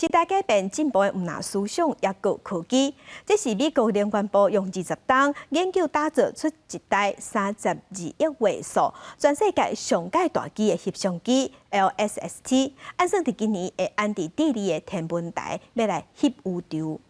时代改变，进步的唔拿思想也有科技。这是美国联邦部用20档研究打造出一台32亿画素、全世界上界大机的翕相机 LSST， 按算伫今年会安伫智利的天文台要来翕宇宙。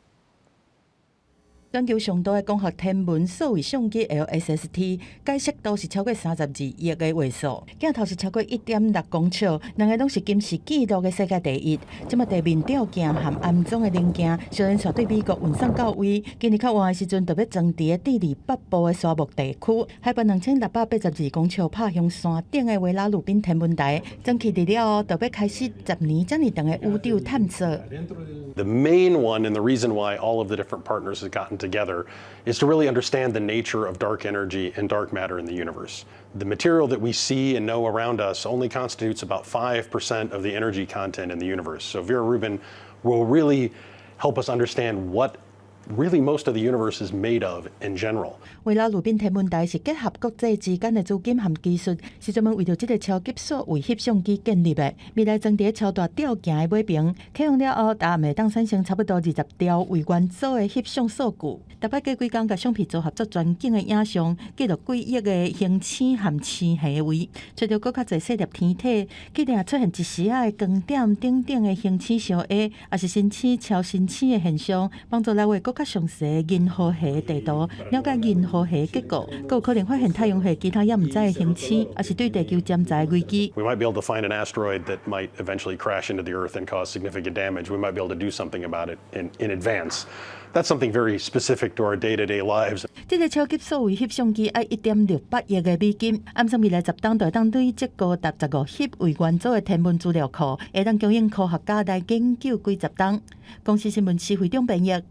全球上大的光学天文数位相机 LSST， 解析度是超过32亿个画素，镜头是超过1.6公尺，两个拢是金氏纪录的世界第一。即马地面吊镜和安装的零件，小人带对美国运送到位。今年较晚的时阵，特别装伫个智利北部的沙漠地区，海拔2682公尺，拍向山顶的维拉鲁宾天文台。装起伫了后，特别开始10年这么长的宇宙探索。The main one, and the reason why all of the different partners have gotten together, is to really understand the nature of dark energy and dark matter in the universe. The material that we see and know around us only constitutes about 5% of the energy content in the universe. So Vera Rubin will really help us understand what really most of the universe is made of in general. 维拉鲁宾天文台是结合国际之间的资金和技术，是专门为着这个超级数位翕相机建立的。未来装伫超大吊镜的尾屏，启用了后，答案会当产生差不多20条为元素的翕相数据。特别过几工，甲相片组合作全景的影像，记录几亿的星星和星系位，找到更较侪细粒天体，既定出现一时啊的光点顶顶的星星相挨，也是星星超星星的现象，帮助来画更较详细的银河系的地图，了解银河系的结构，更有可能发现太阳系其他也唔知的星星，也是对地球潜在的危机。We might be able to find an asteroid that might eventually crash into the Earth and cause significant damage. We might be able to do something about it in advance. That's something very specific to our day-to-day lives. 这个超级数位翕相机要1.68亿的美金，按算未来10档就当对这高达15亿为元素的天文资料库，会当供应科学家来研究几10档。公司新闻市会长编译。